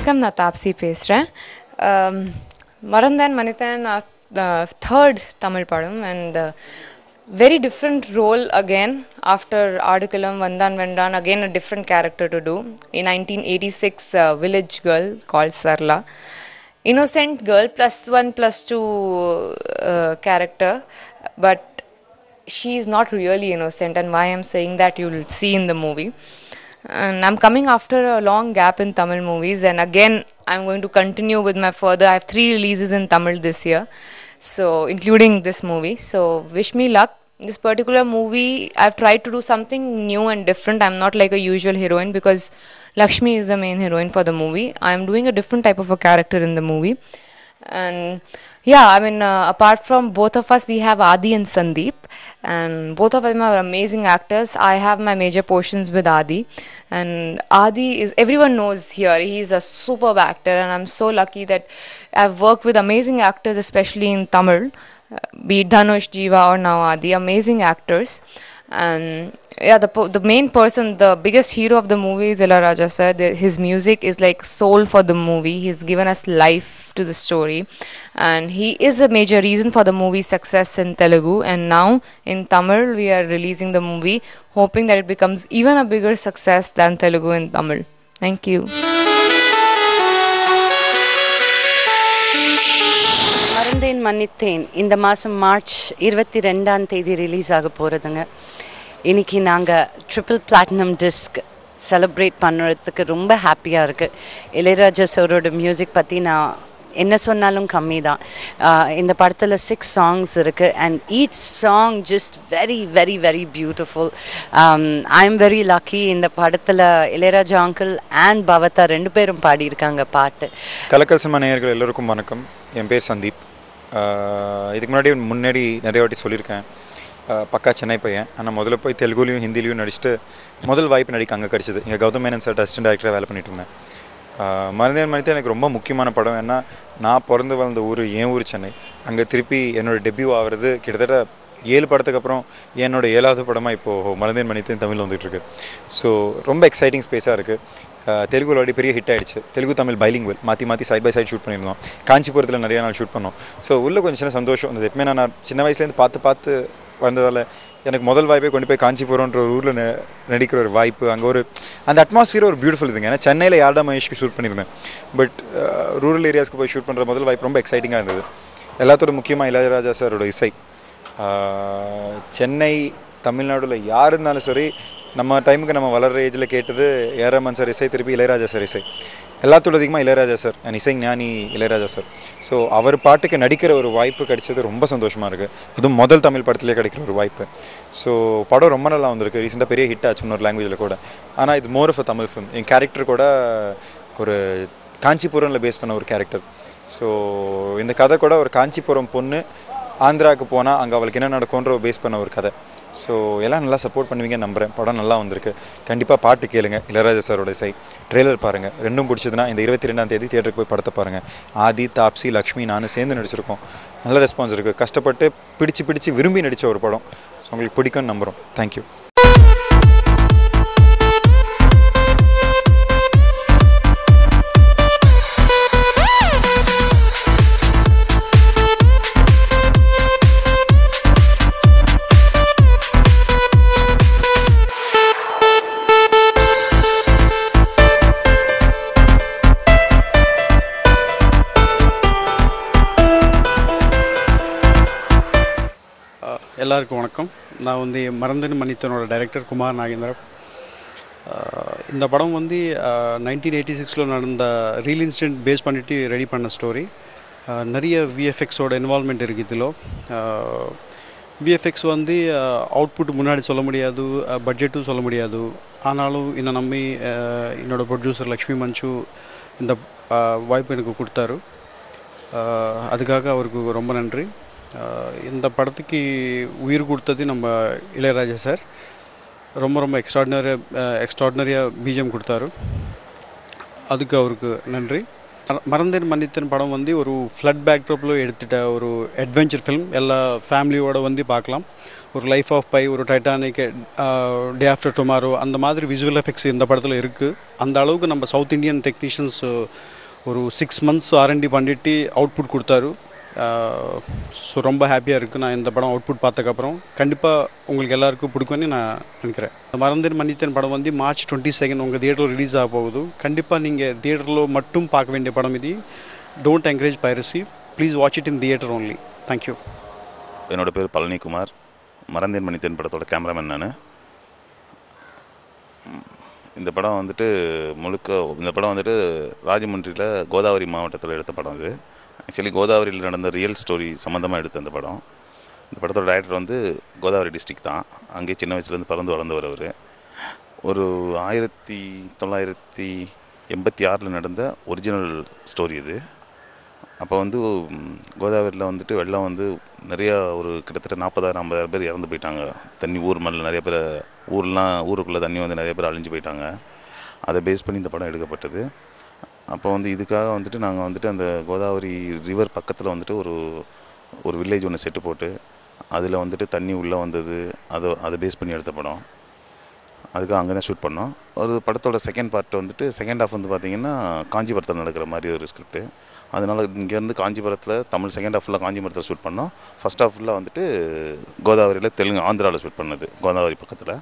வணக்கம், நான் தாப்சி பேசுகிறேன். மறந்தேன் மன்னித்தேன் third Tamil padam, and very different role again after Adukalam Vandan Vendan, again a different character to do. In 1986, village girl called Sarla, innocent girl, +1 +2 character, but she is not really innocent, and why I'm saying that you will see in the movie. And I'm coming after a long gap in Tamil movies, and again I'm going to continue with my further. I have 3 releases in Tamil this year, so including this movie. So wish me luck. This particular movie, I've tried to do something new and different. I'm not like a usual heroine because Lakshmi is the main heroine for the movie. I'm doing a different type of a character in the movie. And yeah, I mean, apart from both of us, we have Adi and Sandeep, and both of them are amazing actors. I have my major portions with Adi, and Adi is, everyone knows here, he's a superb actor, and I'm so lucky that I've worked with amazing actors, especially in Tamil, be it Dhanush, Jeeva or now Adi, amazing actors. And yeah, the main person, the biggest hero of the movie is Ilayaraja sir. His music is like soul for the movie. He's given us life to the story, and he is a major reason for the movie's success in Telugu. And now in Tamil we are releasing the movie, hoping that it becomes even a bigger success than Telugu and Tamil. Thank you. மறந்தேன் மன்னித்தேன் இந்த மாதம் March 22ஆம் தேதி release ஆக போகிறதுங்க. இன்றைக்கி நாங்கள் triple platinum disk celebrate பண்ணுறதுக்கு ரொம்ப ஹாப்பியாக இருக்குது. இளையராஜா சாரோட மியூசிக் பற்றி நான் என்ன சொன்னாலும் கம்மி தான். இந்த படத்தில் 6 songs இருக்குது, and each song just very very very beautiful. I am very lucky. இந்த படத்தில் இளையராஜா அங்கிள் அண்ட் பவதா 2 பேரும் பாடியிருக்காங்க பாட்டு. கலக்கல் சினிமா நேயர்கள் எல்லோருக்கும் வணக்கம். என் பேர் சந்தீப். இதுக்கு முன்னாடி நிறைய வாட்டி சொல்லியிருக்கேன், பக்கா சென்னை பையன். ஆனால் முதல்ல போய் தெலுங்குலையும் ஹிந்திலையும் நடிச்சுட்டு முதல் வாய்ப்பு நடிக்க அங்கே கிடச்சிது. இங்கே கௌதம் மேனன் சார் அசிஸ்டன்ட் டைரக்டராக வேலை பண்ணிட்டு இருந்தேன். மறந்தேன் மன்னித்தேன் எனக்கு ரொம்ப முக்கியமான படம். ஏன்னா நான் பிறந்து வளர்ந்த ஊர் என் ஊர் சென்னை. அங்கே திருப்பி என்னோடய டெபியூ ஆகிறது கிட்டத்தட்ட 7 படத்துக்கு அப்புறம் என்னோடய 7வது படமாக இப்போது மறந்தேன் மன்னித்தேன் தமிழில் வந்துட்டுருக்கு. ஸோ ரொம்ப எக்ஸைட்டிங் ஸ்பேஸாக இருக்குது. தெலுங்குல ஆல்ரெடி பெரிய ஹிட் ஆகிடுச்சு. தெலுங்கு தமிழ் பைலிங்குவல் மாற்றி சைட் பை சைட் ஷூட் பண்ணியிருந்தோம். காஞ்சிபுரத்தில் நிறைய நாள் ஷூட் பண்ணோம். ஸோ உள்ளே கொஞ்சம் சின்ன சந்தோஷம் இருந்தது. எப்பவுமே நான் சின்ன வயசுலேருந்து பார்த்து வந்ததால் எனக்கு முதல் வாய்ப்பே கொண்டு போய் காஞ்சிபுரம்ன்ற ஒரு ஊரில் நடிக்கிற ஒரு வாய்ப்பு, அங்கே ஒரு அந்த அட்மாஸ்ஃபியர் ஒரு பியூட்டிஃபுல் இதுங்க. ஏன்னா சென்னையில் யார்டா மகேஷ்க்கு ஷூட் பண்ணியிருந்தேன், பட் ரூரல் ஏரியாஸ்க்கு போய் ஷூட் பண்ணுற முதல் வாய்ப்பு ரொம்ப எக்ஸைட்டிங்காக இருந்தது. எல்லாத்தோட முக்கியமாக இளையராஜா சாரோட இசை. சென்னை தமிழ்நாடுல யார் இருந்தாலும் சரி, நம்ம டைமுக்கு நம்ம வளர்கிற ஏஜில் கேட்டது ஏஆர் ரஹ்மான் சார் இசை, திருப்பி இளையராஜா சார் இசை. எல்லாத்தோட அதிகமாக இளையராஜா சார், இசை ஞானி இளையராஜா சார். ஸோ அவர் பாட்டுக்கு நடிக்கிற ஒரு வாய்ப்பு கிடைச்சது ரொம்ப சந்தோஷமாக இருக்குது. அதுவும் முதல் தமிழ் படத்துலேயே கிடைக்கிற ஒரு வாய்ப்பு. ஸோ படம் ரொம்ப நல்லா வந்திருக்கு. ரீசெண்டாக பெரிய ஹிட் ஆச்சு இன்னொரு லாங்குவேஜில் கூட. ஆனால் இது more of a Tamil film. என் கேரக்டர் கூட ஒரு காஞ்சிபுரமில் பேஸ் பண்ண ஒரு கேரக்டர். ஸோ இந்த கதை கூட ஒரு காஞ்சிபுரம் பொண்ணு ஆந்திராவுக்கு போனால் அங்கே அவளுக்கு என்ன நடக்கும்ன்ற பேஸ் பண்ண ஒரு கதை. ஸோ எல்லாம் நல்லா சப்போர்ட் பண்ணுவீங்கன்னு நம்புகிறேன். படம் நல்லா வந்திருக்கு. கண்டிப்பாக பாட்டு கேளுங்க, இளையராஜா சாரோட இசை. ட்ரெய்லர் பாருங்கள். ரெண்டும் பிடிச்சதுன்னா இந்த 22ஆம் தேதி தியேட்டருக்கு போய் படத்தை பாருங்கள். ஆதி, தாப்சி, லக்ஷ்மி, நான் சேர்ந்து நடிச்சிருக்கோம். நல்ல ரெஸ்பான்ஸ் இருக்குது. கஷ்டப்பட்டு பிடிச்சி விரும்பி நடித்த ஒரு படம். ஸோ உங்களுக்கு பிடிக்கும்னு நம்புகிறோம். தேங்க்யூ. எல்லாருக்கும் வணக்கம். நான் மறந்தேன் மன்னித்தேனோட டைரக்டர் குமார் நாகேந்திரா. இந்த படம் 1986 நடந்த ரியல் இன்சிடென்ட் பேஸ் பண்ணிவிட்டு ரெடி பண்ண ஸ்டோரி. நிறைய விஎஃப்எக்ஸோட இன்வால்மெண்ட் இருக்குது இதில். விஎஃப்எக்ஸ் அவுட்புட் முன்னாடி சொல்ல முடியாது, பட்ஜெட்டும் சொல்ல முடியாது. ஆனாலும் என்னை நம்பி என்னோடய ப்ரொடியூசர் லக்ஷ்மி மஞ்சு இந்த வாய்ப்பு எனக்கு கொடுத்தாரு. அதுக்காக அவருக்கு ரொம்ப நன்றி. இந்த படத்துக்கு உயிர் கொடுத்தது நம்ம இளையராஜா சார். ரொம்ப எக்ஸ்ட்ராடினரியாக பிஜிஎம் கொடுத்தாரு. அதுக்கு அவருக்கு நன்றி. மறந்தேன் மன்னித்தேன் படம் ஒரு ஃப்ளட் பேக்ட்ராப்பில் எடுத்துகிட்ட ஒரு அட்வென்ச்சர் ஃபிலிம். எல்லா ஃபேமிலியோடு பார்க்கலாம். ஒரு லைஃப் ஆஃப் பை, ஒரு டைட்டானிக், டே ஆஃப்டர் டுமாரோ, அந்த மாதிரி விசுவல் எஃபெக்ட்ஸ் இந்த படத்தில் இருக்குது. அந்த அளவுக்கு நம்ம சவுத் இண்டியன் டெக்னீஷியன்ஸ் ஒரு 6 months R&D பண்ணிட்டு அவுட்புட் கொடுத்தாரு. ஸோ ரொம்ப ஹாப்பியாக இருக்குது. நான் இந்த படம் அவுட்புட் பார்த்ததுக்கப்புறம் கண்டிப்பாக உங்களுக்கு எல்லாருக்கும் பிடிக்கும்னு நான் நினைக்கிறேன். இந்த மறந்தேன் மன்னித்தேன் படம் வந்து March 22 உங்கள் தியேட்டரில் ரிலீஸ் ஆக போகுது. கண்டிப்பாக நீங்கள் தியேட்டரில் மட்டும் பார்க்க வேண்டிய படம் இது. Don't encourage piracy. Please watch it in theatre only. Thank you. என்னோடய பேர் பழனிக்குமார். மறந்தேன் மன்னித்தேன் படத்தோட கேமராமேன் நான். இந்த படம் வந்துட்டு இந்த படம் வந்துட்டு ராஜமுன்றியில் கோதாவரி மாவட்டத்தில் எடுத்த படம் இது. ஆக்சுவலி கோதாவரியில் நடந்த ரியல் ஸ்டோரி சம்மந்தமாக எடுத்த இந்த படம். இந்த படத்தோட டைரக்டர் வந்து கோதாவரி டிஸ்ட்ரிக்ட் தான். அங்கேயே சின்ன வயசுலேருந்து பிறந்து வளர்ந்தவர் அவர். ஒரு 1986 நடந்த ஒரிஜினல் ஸ்டோரி இது. அப்போ வந்து கோதாவரியில் வந்துட்டு வெள்ளம் வந்து நிறையா ஒரு கிட்டத்தட்ட 40,000-50,000 பேர் இறந்து போயிட்டாங்க. தண்ணி ஊர் மேலே நிறைய பேர் ஊருக்குள்ளே தண்ணி வந்து நிறைய பேர் அழிஞ்சு போயிட்டாங்க. அதை பேஸ் பண்ணி இந்த படம் எடுக்கப்பட்டது. அப்போ வந்து இதுக்காக வந்துட்டு நாங்கள் வந்துட்டு அந்த கோதாவரி ரிவர் பக்கத்தில் வந்துட்டு ஒரு வில்லேஜ் ஒன்று செட்டு போட்டு அதில் வந்துட்டு தண்ணி உள்ளே வந்தது அதை பேஸ் பண்ணி எடுத்த படம். அதுக்காக அங்கே தான் ஷூட் பண்ணோம். ஒரு படத்தோட செகண்ட் பார்ட் வந்துட்டு செகண்ட் ஹாஃப் வந்து பார்த்திங்கன்னா காஞ்சிபுரத்தில் நடக்கிற மாதிரி ஒரு ஸ்கிரிப்டு. அதனால் இங்கேருந்து காஞ்சிபுரத்தில் தமிழ் செகண்ட் ஹாஃப் ஃபுல்லாக காஞ்சிபுரத்தில் ஷூட் பண்ணோம். ஃபஸ்ட் ஹாஃப் ஃபுல்லாக வந்துட்டு கோதாவரியில் ஆந்திராவில் ஷூட் பண்ணது, கோதாவரி பக்கத்தில்.